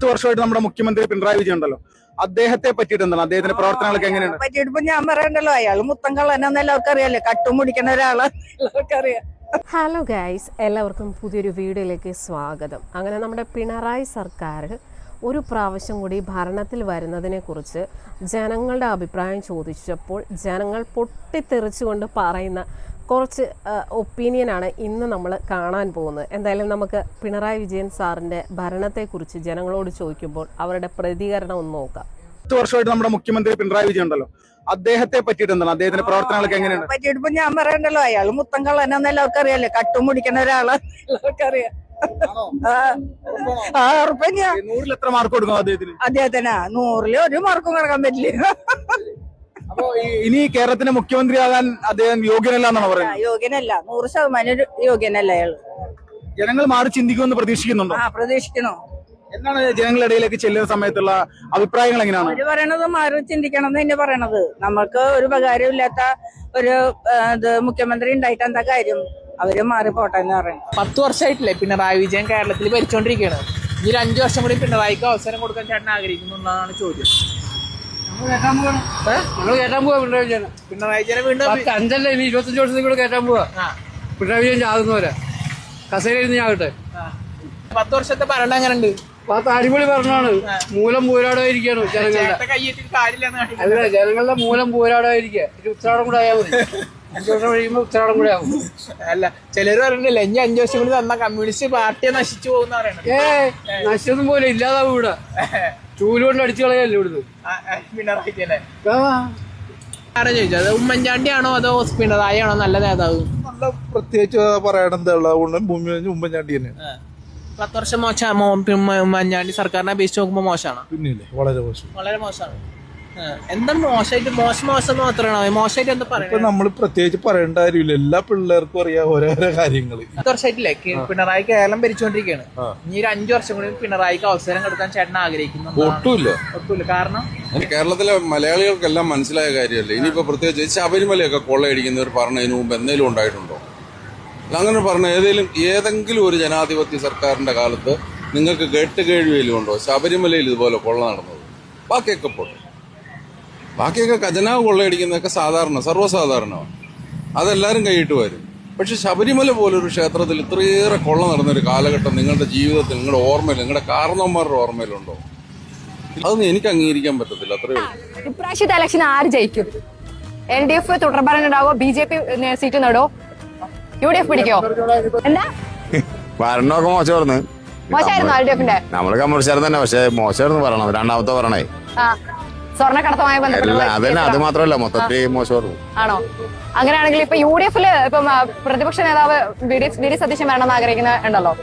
വർഷമായിട്ട് നമ്മുടെ മുഖ്യമന്ത്രി പിണറായി വിജയൻ ഉണ്ടല്ലോ, അദ്ദേഹത്തെ പറ്റിയിട്ട് എന്താണ്, അദ്ദേഹത്തിന്റെ പ്രവർത്തനങ്ങളൊക്കെ എങ്ങനെയാണ്? പറ്റിയിട്ട് ഞാൻ പറയണ്ടല്ലോ, അയാൾ മുത്തം കള്ളനെന്ന് എല്ലാവർക്കും അറിയാലോ, കട്ടും മുടിക്കുന്ന ഒരാളാണ് എല്ലാവർക്കും അറിയാം. ഹലോ ഗൈസ്, എല്ലാവർക്കും പുതിയൊരു വീഡിയോയിലേക്ക് സ്വാഗതം. അങ്ങനെ നമ്മുടെ പിണറായി സർക്കാർ ഒരു പ്രാവശ്യം കൂടി ഭരണത്തിൽ വരുന്നതിനെക്കുറിച്ച് ജനങ്ങളുടെ അഭിപ്രായം ചോദിച്ചപ്പോൾ ജനങ്ങൾ പൊട്ടിത്തെറിച്ചുകൊണ്ട് പറയുന്ന കുറച്ച് ഒപ്പീനിയനാണ് ഇന്ന് നമ്മൾ കാണാൻ പോകുന്നത്. എന്തായാലും നമുക്ക് പിണറായി വിജയൻ സാറിൻ്റെ ഭരണത്തെക്കുറിച്ച് ജനങ്ങളോട് ചോദിക്കുമ്പോൾ അവരുടെ പ്രതികരണം ഒന്ന് നോക്കാം. 10 വർഷമായിട്ട് നമ്മുടെ മുഖ്യമന്ത്രി പിണറായി വിജയൻ ഉണ്ടല്ലോ, അദ്ദേഹത്തെ പറ്റിയിട്ട് എന്താണ്, അദ്ദേഹത്തിന്റെ പ്രവർത്തനങ്ങളൊക്കെ എങ്ങനെയാണ്? പറ്റിയിട്ട് ഞാൻ പറയണ്ടല്ലോ, അയാൾ മുത്തം കള്ളനെന്ന് എല്ലാവർക്കും അറിയാലോ, കട്ടും മുടിക്കുന്ന ഒരാളാണ് എല്ലാവർക്കും അറിയാം. ഉറപ്പന്നെയാ. 100-ൽ എത്ര മാർക്ക് കൊടുക്കും അദ്ദേഹത്തിന്? അദ്ദേഹത്തിനാ 100-ല് ഒരു മാർക്കും കിടക്കാൻ പറ്റില്ല. അപ്പൊ ഇനി കേരളത്തിന്റെ മുഖ്യമന്ത്രിയാകാൻ അദ്ദേഹം യോഗ്യനല്ല എന്നാണ് പറയുന്നത്. യോഗ്യനല്ല, 100% യോഗ്യനല്ല അയാള്. ജനങ്ങൾ മാറി ചിന്തിക്കുമെന്ന് പ്രതീക്ഷിക്കുന്നുണ്ടോ? പ്രതീക്ഷിക്കണോ? എന്താണ് ജനങ്ങളുടെ ഇടയിലേക്ക് ചെല്ലുന്ന സമയത്തുള്ള അഭിപ്രായങ്ങൾ എങ്ങനെയാണ്? അവര് പറയണത് മാറി ചിന്തിക്കണം എന്ന് തന്നെ പറയണത്. നമുക്ക് ഒരു ഉപകാരം ഇല്ലാത്ത ഒരു മുഖ്യമന്ത്രി ഉണ്ടായിട്ട് എന്താ കാര്യം? അവര് മാറിപ്പോട്ടെ എന്ന് പറയും. 10 വർഷമായിട്ടില്ലേ പിണറായി വിജയൻ കേരളത്തിൽ ഭരിച്ചോണ്ടിരിക്കുകയാണ്. ഈ 5 വർഷം കൂടി പിണറായിക്ക് അവസരം കൊടുക്കാൻ ചേട്ടൻ ആഗ്രഹിക്കുന്നു എന്നാണ് ചോദ്യം. നമ്മൾ കയറ്റാൻ പോവാ പിണറായി വിജയനെ. പിണറായി വിജയനെ വീണ്ടും 5 ഇനി 25 വർഷത്തിൽ കൂടെ കയറ്റാൻ പോവാ. പിണറായി വിജയൻ ചാകുന്നവരെ കസേരയിരുന്ന് ഞാകട്ടെ. 10 വർഷത്തെ ഭരണം എങ്ങനെയുണ്ട്? അടിപൊളി ഭരണമാണ്. മൂലം പോരാടായിരിക്കാണ് ജനങ്ങളുടെ. കയ്യേറ്റിട്ട് കാര്യമില്ലെന്ന് അല്ല, ജനങ്ങളുടെ മൂലം പോരാടായിരിക്കുക. ഒരു ഉത്തരാടം കൂടെ ആയാൽ മതി. 5 വർഷം കഴിയുമ്പോൾ ഉത്തരാടം കൂടെ ആവും. അല്ല, ചിലര് പറഞ്ഞിട്ടില്ല ഇനി 5 വർഷം കൂടി തന്ന കമ്മ്യൂണിസ്റ്റ് പാർട്ടിയെ നശിച്ചു പോകുന്ന പറയണത്. നശിച്ചൊന്നും പോലെ ഇല്ലാതാവും ഇവിടെ. ചൂലുകൊണ്ട് അടിച്ചു കളയല്ലേ ഇവിടുന്ന് പിണറായി വിജയനെ. ആരാ ചോദിച്ചത്? ഉമ്മൻചാണ്ടി ആണോ അതോ പിണറായി ആണോ നല്ല നേതാവ്? നല്ല പ്രത്യേകിച്ച് പറയണെന്താ ഉമ്മൻചാണ്ടി തന്നെ. 10 വർഷം ഉമ്മൻചാണ്ടി സർക്കാരിനെ അപേക്ഷിച്ച് നോക്കുമ്പോ മോശമാണോ? പിന്നില്ലേ, വളരെ മോശം, വളരെ മോശമാണ്. എന്താ മോശമായിട്ട്? മോശം മാത്രമാണോ? മോശമായിട്ട് എന്താ ഇപ്പൊ പറയുക? നമ്മൾ പ്രത്യേകിച്ച് പറയേണ്ട കാര്യമില്ല, എല്ലാ പിള്ളേർക്കും അറിയാം ഓരോരോ കാര്യങ്ങള്. 10 വർഷമായിട്ടില്ലേ പിണറായി കേരളം ഭരിച്ചുകൊണ്ടിരിക്കുകയാണ്. ഇനി ഒരു 5 വർഷം കൂടി പിണറായിക്ക് അവസരം കൊടുക്കാൻ ചേട്ടൻ ആഗ്രഹിക്കുന്നു? ഒട്ടുമില്ല. കാരണം കേരളത്തിലെ മലയാളികൾക്കെല്ലാം മനസ്സിലായ കാര്യമല്ലേ. ഇനിയിപ്പോ പ്രത്യേകിച്ച് ശബരിമലയൊക്കെ കൊള്ളയടിക്കുന്നവർ പറഞ്ഞതിന് മുമ്പ് എന്തെങ്കിലും ഉണ്ടായിട്ടുണ്ടോ? അങ്ങനെ പറഞ്ഞ ഏതെങ്കിലും ഒരു ജനാധിപത്യ സർക്കാരിന്റെ കാലത്ത് നിങ്ങൾക്ക് കേട്ടുകേഴ്വിയിലും ഉണ്ടോ ശബരിമലയിൽ ഇതുപോലെ കൊള്ള നടന്നത്? ബാക്കിയൊക്കെ പോട്ടെ, ബാക്കിയൊക്കെ ഖജനാവ് കൊള്ളയടിക്കുന്നതൊക്കെ സർവ്വസാധാരണമാണ്, അതെല്ലാവരും കൈയിട്ട് വരും. പക്ഷെ ശബരിമല പോലൊരു ക്ഷേത്രത്തിൽ ഇത്രയേറെ കൊള്ള നടന്നൊരു കാലഘട്ടം നിങ്ങളുടെ ജീവിതത്തിൽ, നിങ്ങളുടെ ഓർമ്മയിൽ, നിങ്ങളുടെ കാരണവന്മാരുടെ ഓർമ്മയിലുണ്ടോ? അതൊന്നും എനിക്ക് അംഗീകരിക്കാൻ പറ്റത്തില്ല. അത്രയേ ഉള്ളൂ. ഇപ്രാവശ്യത്തെ ഇലക്ഷൻ ആര് ജയിക്കും? LDF തുടർഭരണം ഉണ്ടാവോ? BJP സീറ്റ് നേടോ? UDF പിടിക്കോ? എന്താ ഭരണമൊക്കെ മോശമായിരുന്നു. മോശമായിരുന്നു LDF-ന്റെ. നമ്മള് കമ്മ്യൂണിസ്റ്റ് തന്നെ, പക്ഷെ മോശമായിരുന്നു പറയണത്. രണ്ടാമത്തെ പറയണേ സ്വർണ്ണക്കടത്തുമായി അതന്നെ, അത് മാത്രമല്ല മൊത്തത്തിൽ മോശമായിരുന്നു. ആണോ? അങ്ങനെയാണെങ്കിൽ ഇപ്പൊ UDF-ല് ഇപ്പം പ്രതിപക്ഷ നേതാവ് വി ഡി സതീശൻ വരണമെന്ന് ആഗ്രഹിക്കുന്ന ഉണ്ടല്ലോ.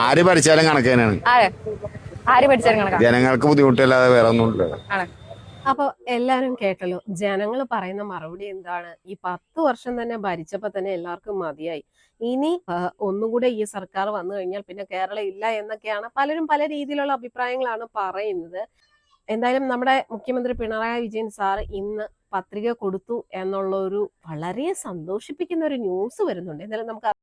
ആര് ഭരിച്ചാലും കണക്ക് തന്നെയാണ്. ആര് ഭരിച്ചാലും കണക്കാണ്. ജനങ്ങൾക്ക് ബുദ്ധിമുട്ടില്ലാതെ വേറെ ഒന്നുമില്ല. അപ്പോൾ എല്ലാവരും കേട്ടല്ലോ, ജനങ്ങൾ പറയുന്ന മറുപടി എന്താണ്? ഈ 10 വർഷം തന്നെ ഭരിച്ചപ്പോൾ തന്നെ എല്ലാവർക്കും മതിയായി. ഇനി ഒന്നുകൂടെ ഈ സർക്കാർ വന്നു കഴിഞ്ഞാൽ പിന്നെ കേരളം ഇല്ല എന്നൊക്കെയാണ് പലരും പല രീതിയിലുള്ള അഭിപ്രായങ്ങളാണ് പറയുന്നത്. എന്തായാലും നമ്മുടെ മുഖ്യമന്ത്രി പിണറായി വിജയൻ സാർ ഇന്ന് പത്രിക കൊടുത്തു എന്നുള്ള ഒരു വളരെ സന്തോഷിപ്പിക്കുന്ന ഒരു ന്യൂസ് വരുന്നുണ്ട്. എന്തായാലും നമുക്ക്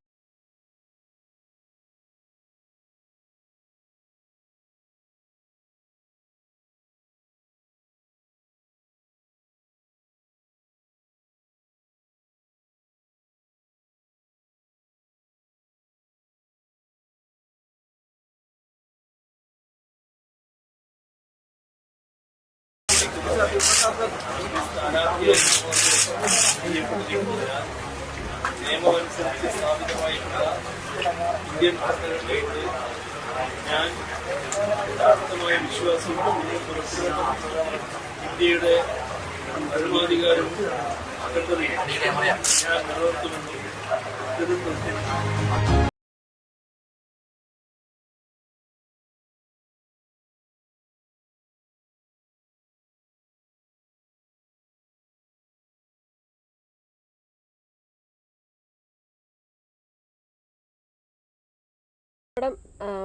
നിയമമനുസരിച്ച് സ്ഥാപിതമായിട്ടുള്ള ഇന്ത്യൻ ഭരണഘടനയോട് ഞാൻ യഥാർത്ഥമായ വിശ്വാസവും ഇന്ത്യയുടെ പരമാധികാരവും അഖണ്ഡതയും ഞാൻ നിലനിർത്തുമെന്നും കരുതുന്നു.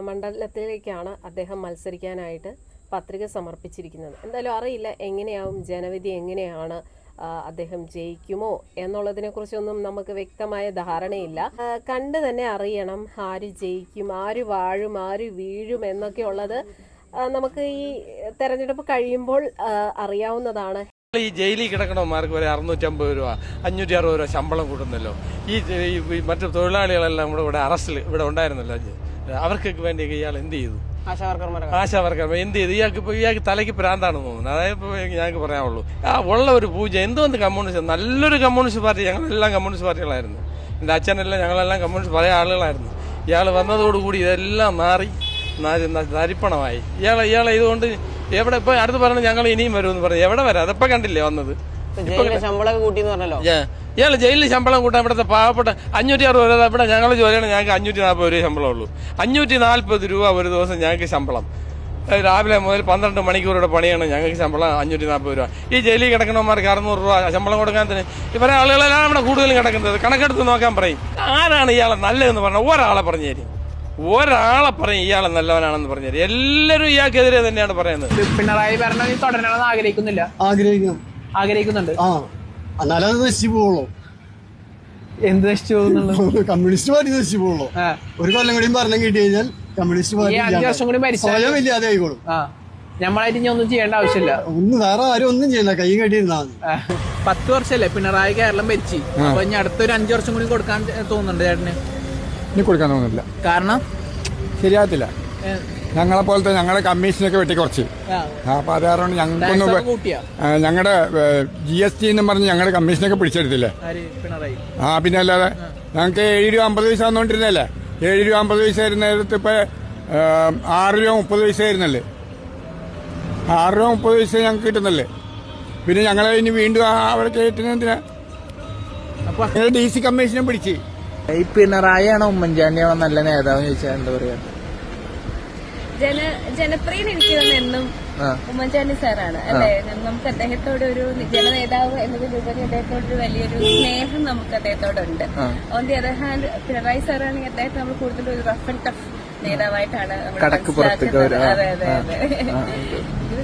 മണ്ഡലത്തിലേക്കാണ് അദ്ദേഹം മത്സരിക്കാനായിട്ട് പത്രിക സമർപ്പിച്ചിരിക്കുന്നത്. എന്തായാലും അറിയില്ല എങ്ങനെയാവും ജനവിധി, എങ്ങനെയാണ് അദ്ദേഹം ജയിക്കുമോ എന്നുള്ളതിനെക്കുറിച്ചൊന്നും നമുക്ക് വ്യക്തമായ ധാരണയില്ല. കണ്ടു തന്നെ അറിയണം ആര് ജയിക്കും, ആര് വാഴും, ആര് വീഴും എന്നൊക്കെ ഉള്ളത് നമുക്ക് ഈ തെരഞ്ഞെടുപ്പ് കഴിയുമ്പോൾ അറിയാവുന്നതാണ്. ഈ ജയിലിൽ കിടക്കണമാർക്ക് ഒരു 650 രൂപ 560 രൂപ ശമ്പളം കൂട്ടുന്നല്ലോ. ഈ മറ്റു തൊഴിലാളികളെല്ലാം കൂടെ ഇവിടെ അറസ്റ്റിൽ ഇവിടെ ഉണ്ടായിരുന്നല്ലോ. അവർക്കൊക്കെ വേണ്ടി ഇയാൾ എന്ത് ചെയ്തു? ആശാവർക്കർ എന്ത് ചെയ്തു? ഇയാൾക്ക് തലയ്ക്ക് പ്രാന്താണെന്ന് തോന്നുന്നു. അതായത് ഇപ്പോൾ ഞങ്ങൾക്ക് പറയാനുള്ളൂ, ഉള്ള ഒരു പൂജ എന്തുകൊണ്ട് കമ്മ്യൂണിസ്റ്റ്, നല്ലൊരു കമ്മ്യൂണിസ്റ്റ് പാർട്ടി, ഞങ്ങളെല്ലാം കമ്മ്യൂണിസ്റ്റ് പാർട്ടികളായിരുന്നു. എൻ്റെ അച്ഛനെല്ലാം ഞങ്ങളെല്ലാം കമ്മ്യൂണിസ്റ്റ് പഴയ ആളുകളായിരുന്നു. ഇയാൾ വന്നതോടുകൂടി ഇതെല്ലാം മാറി നരിപ്പണമായി. ഇയാളെ ഇതുകൊണ്ട് എവിടെ ഇപ്പൊ അടുത്ത് പറഞ്ഞ ഞങ്ങൾ ഇനിയും വരുമെന്ന് പറഞ്ഞു. എവിടെ വരാം? അതെപ്പോ കണ്ടില്ലേ വന്നത്? ശമ്പളം കൂട്ടിന്ന് പറഞ്ഞല്ലോ. ഇയാള് ജയിലിൽ ശമ്പളം കൂട്ടാൻ ഇവിടുത്തെ പാവപ്പെട്ട 560 രൂപ. ഇവിടെ ഞങ്ങൾ ജോലിയാണ്, ഞങ്ങൾക്ക് 540 രൂപ ശമ്പളം ഉള്ളൂ. 540 രൂപ ഒരു ദിവസം ഞങ്ങൾക്ക് ശമ്പളം. രാവിലെ മുതൽ 12 മണിക്കൂറുടെ പണിയാണ് ഞങ്ങൾക്ക് ശമ്പളം 540 രൂപ. ഈ ജയിലിൽ കിടക്കണമാർക്ക് 600 രൂപ ശമ്പളം കൊടുക്കാൻ തന്നെ ഇവരെ ആളുകളെല്ലാം ഇവിടെ കൂടുതലും കിടക്കുന്നത്. കണക്കെടുത്ത് നോക്കാൻ പറയും. ആരാണ് ഇയാളെ നല്ലതെന്ന് പറഞ്ഞാൽ ഒരാളെ പറഞ്ഞു തരും. ഒരാളെ പറയും ഇയാളെ നല്ലവനാണെന്ന് പറഞ്ഞു തരും. എല്ലാവരും ഇയാൾക്കെതിരെ തന്നെയാണ് പറയുന്നത്. പിണറായി ഭരണം തുടരണമെന്ന് ആഗ്രഹിക്കുന്നില്ല? ആഗ്രഹിക്കുന്നുണ്ട്. എന്നാലും അത് നശിച്ചു പോവുള്ളൂ. എന്ത് നശിച്ചു പോകുന്നുള്ളൂ? കമ്മ്യൂണിസ്റ്റ് പാർട്ടി നശിച്ചു പോവുള്ളൂ. ഒരു കൊല്ലം കൂടി ഭരണം കിട്ടി കഴിഞ്ഞാൽ കമ്മ്യൂണിസ്റ്റ് പാർട്ടി 5 വർഷം കൂടി സ്വയം ഇല്ലാതെ ആയിക്കോളും. നമ്മളായിട്ട് ഇനി ഒന്നും ചെയ്യേണ്ട ആവശ്യമില്ല. ഒന്നും വേറെ ആരും ഒന്നും ചെയ്യണ്ട, കൈ കെട്ടിയിരുന്നാ മതി. 10 വർഷമല്ലേ പിണറായി കേരളം ഭരിച്ചു. അപ്പൊ ഇനി അടുത്തൊരു 5 വർഷം കൂടി കൊടുക്കാൻ തോന്നുന്നുണ്ട് ചേട്ടന്? ഇനി കൊടുക്കാൻ തോന്നുന്നില്ല. കാരണം ശരിയാകത്തില്ല. ഞങ്ങളെ പോലത്തെ ഞങ്ങളുടെ കമ്മീഷനൊക്കെ വെട്ടിക്കുറച്ച്. അപ്പൊ അത് കാരണം ഞങ്ങളുടെ GST എന്നും പറഞ്ഞ് ഞങ്ങളുടെ കമ്മീഷനൊക്കെ പിടിച്ചെടുത്തില്ലേ. പിന്നെ അല്ലാതെ ഞങ്ങൾക്ക് 7 രൂപ 50 പൈസ വന്നോണ്ടിരുന്നല്ലേ. 7 രൂപ 50 പൈസ ആയിരുന്ന നേരത്ത് ഇപ്പൊ 6 രൂപ 30 പൈസ ആയിരുന്നല്ലേ. 6 രൂപ 30 പൈസ ഞങ്ങൾക്ക് കിട്ടുന്നല്ലേ. പിന്നെ ഞങ്ങളെ ഇനി വീണ്ടും അവിടെ കയറ്റുന്നതിനാ DC കമ്മീഷനെ പിടിച്ച്. ഈ പിണറായിയാണോ ഉമ്മൻചാണ്ടിയാണോ നല്ല നേതാവ് ചോദിച്ചാൽ എന്താ പറയാ? ജനപ്രിയൻ എനിക്ക് തന്നെ എന്നും ഉമ്മൻചാണ്ടി സാറാണ് അല്ലെ. നമുക്ക് അദ്ദേഹത്തോട് ഒരു ജനനേതാവ് എന്നതിലുപരി അദ്ദേഹത്തോടൊരു വലിയൊരു സ്നേഹം നമുക്ക് അദ്ദേഹത്തോടുണ്ട്. On the other hand Pinarayi സാറാണെങ്കിൽ അദ്ദേഹത്തെ നമ്മൾ കൂടുതൽ ഒരു റഫ് ആൻഡ് ടഫ് നേതാവായിട്ടാണ്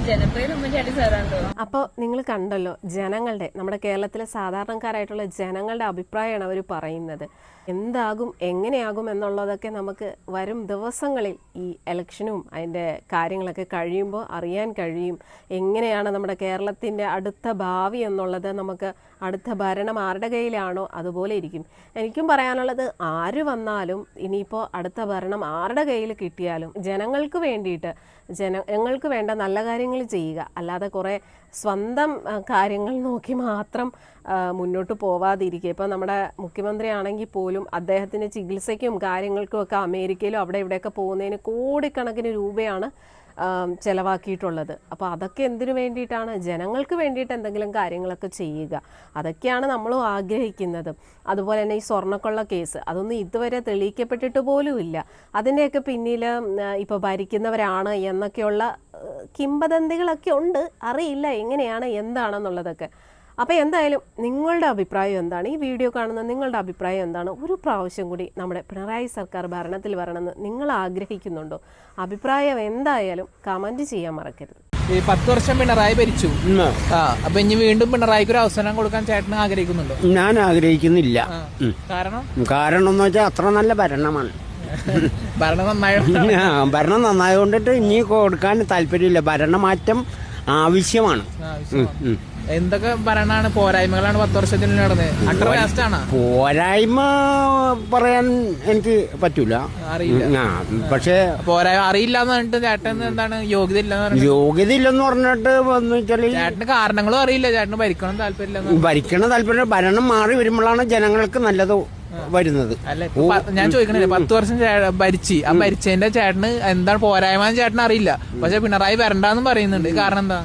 ജനപ്രിയൻ ഉമ്മൻചാണ്ടി സാറാണ് തോന്നുന്നു. അപ്പോൾ നിങ്ങൾ കണ്ടല്ലോ, ജനങ്ങളുടെ, നമ്മുടെ കേരളത്തിലെ സാധാരണക്കാരായിട്ടുള്ള ജനങ്ങളുടെ അഭിപ്രായമാണ് അവർ പറയുന്നത്. എന്താകും എങ്ങനെയാകും എന്നുള്ളതൊക്കെ നമുക്ക് വരും ദിവസങ്ങളിൽ ഈ ഇലക്ഷനും അതിൻ്റെ കാര്യങ്ങളൊക്കെ കഴിയുമ്പോൾ അറിയാൻ കഴിയും. എങ്ങനെയാണ് നമ്മുടെ കേരളത്തിൻ്റെ അടുത്ത ഭാവി എന്നുള്ളത് നമുക്ക് അടുത്ത ഭരണം ആരുടെ കയ്യിലാണോ അതുപോലെ ഇരിക്കും. എനിക്കും പറയാനുള്ളത്, ആര് വന്നാലും ഇനിയിപ്പോൾ അടുത്ത ഭരണം ആരുടെ കയ്യിൽ കിട്ടിയാലും ജനങ്ങൾക്ക് വേണ്ടിയിട്ട് ജനങ്ങൾക്ക് വേണ്ട നല്ല കാര്യങ്ങൾ ചെയ്യുക. അല്ലാതെ കുറേ സ്വന്തം കാര്യങ്ങൾ നോക്കി മാത്രം മുന്നോട്ട് പോവാതിരിക്കുക. ഇപ്പോൾ നമ്മുടെ മുഖ്യമന്ത്രി ആണെങ്കിൽ പോലും അദ്ദേഹത്തിൻ്റെ ചികിത്സയ്ക്കും കാര്യങ്ങൾക്കും ഒക്കെ അമേരിക്കയിലും അവിടെ ഇവിടെയൊക്കെ പോകുന്നതിന് കോടിക്കണക്കിന് രൂപയാണ് ചിലവാക്കിയിട്ടുള്ളത്. അപ്പോൾ അതൊക്കെ എന്തിനു വേണ്ടിയിട്ടാണ്? ജനങ്ങൾക്ക് വേണ്ടിയിട്ട് എന്തെങ്കിലും കാര്യങ്ങളൊക്കെ ചെയ്യുക. അതൊക്കെയാണ് നമ്മളും ആഗ്രഹിക്കുന്നത്. അതുപോലെ തന്നെ ഈ സ്വർണ്ണക്കൊള്ള കേസ്, അതൊന്നും ഇതുവരെ തെളിയിക്കപ്പെട്ടിട്ട് പോലുമില്ല. അതിൻ്റെയൊക്കെ പിന്നിൽ ഇപ്പോൾ ഭരിക്കുന്നവരാണ് എന്നൊക്കെയുള്ള കിംവദന്തികളൊക്കെ ഉണ്ട്. അറിയില്ല എങ്ങനെയാണ് എന്താണെന്നുള്ളതൊക്കെ. അപ്പോൾ എന്തായാലും നിങ്ങളുടെ അഭിപ്രായം എന്താണ്? ഈ വീഡിയോ കാണുന്ന നിങ്ങളുടെ അഭിപ്രായം എന്താണ്? ഒരു പ്രാവശ്യം കൂടി നമ്മുടെ പിണറായി സർക്കാർ ഭരണത്തിൽ വരണമെന്ന് നിങ്ങൾ ആഗ്രഹിക്കുന്നുണ്ടോ? അഭിപ്രായം എന്തായാലും കമൻറ്റ് ചെയ്യാൻ മറക്കരുത്. ഈ 10 വർഷം പിണറായി ഭരിച്ചു. അപ്പൊ ഇനി വീണ്ടും പിണറായിക്ക് ഒരു അവസരം കൊടുക്കാൻ ചേട്ടന് ആഗ്രഹിക്കുന്നുണ്ടോ? ഞാൻ ആഗ്രഹിക്കുന്നില്ല. കാരണം എന്ന് വെച്ചാൽ അത്ര നല്ല ഭരണമാണ്. ഭരണം നന്നായതുകൊണ്ടിട്ട് ഇനി കൊടുക്കാൻ താല്പര്യമില്ല. ഭരണമാറ്റം ആവശ്യമാണ്. എന്തൊക്കെ ഭരണമാണ് പോരായ്മകളാണ് 10 വർഷത്തിൽ നടന്നത്? അത്ര വേസ്റ്റാണ്. പോരായ്മ പറയാൻ എനിക്ക് പറ്റൂല, അറിയില്ല. പക്ഷെ പോരായ്മ അറിയില്ല എന്ന് പറഞ്ഞിട്ട് ചേട്ടൻ എന്താണ് യോഗ്യത ഇല്ല? യോഗ്യത ഇല്ലെന്ന് പറഞ്ഞിട്ട് വന്നു വെച്ചാല് ചേട്ടന് കാരണങ്ങളും അറിയില്ല. ചേട്ടന് ഭരിക്കണം താല്പര്യം. ഭരിക്കണം താല്പര്യം. ഭരണം മാറി വരുമ്പോഴാണ് ജനങ്ങൾക്ക് നല്ലത് വരുന്നത്. അല്ല, ഞാൻ ചോദിക്കണേ, 10 വർഷം ഭരിച്ച് ആ ഭരിച്ചതിന്റെ ചേട്ടന് എന്താണ് പോരായ്മ ചേട്ടന് അറിയില്ല. പക്ഷെ പിണറായി വരണ്ടെന്ന് പറയുന്നുണ്ട്. കാരണം എന്താ?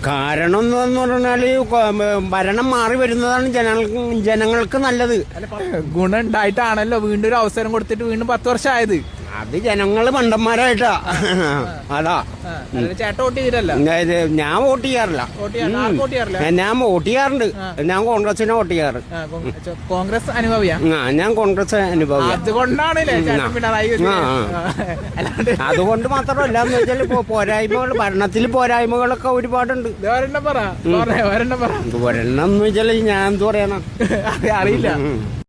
കാരണം എന്ന് പറഞ്ഞാല് ഭരണം മാറി വരുന്നതാണ് ജനങ്ങൾക്ക് നല്ലത്. ഗുണം ഉണ്ടായിട്ടാണല്ലോ വീണ്ടും ഒരു അവസരം കൊടുത്തിട്ട് വീണ്ടും 10 വർഷം ആയത്. അത് ജനങ്ങള് മണ്ടന്മാരായിട്ടാ അതാ. ചേട്ടൻ വോട്ട് ചെയ്തിട്ടല്ല? ഞാൻ വോട്ട് ചെയ്യാറില്ല. ഞാൻ വോട്ട് ചെയ്യാറുണ്ട്. ഞാൻ കോൺഗ്രസിനെ വോട്ട് ചെയ്യാറ്. കോൺഗ്രസ് അനുഭവിയാ? ഞാൻ കോൺഗ്രസ് അനുഭവിയാ. അതുകൊണ്ടാണ് അതുകൊണ്ട് മാത്രമല്ല എന്ന് വെച്ചാൽ പോരായ്മകൾ, ഭരണത്തിൽ പോരായ്മകളൊക്കെ ഒരുപാടുണ്ട്. ഒരെണ്ണം എന്ന് വെച്ചാൽ ഞാൻ എന്ത് പറയണം, അറിയില്ല.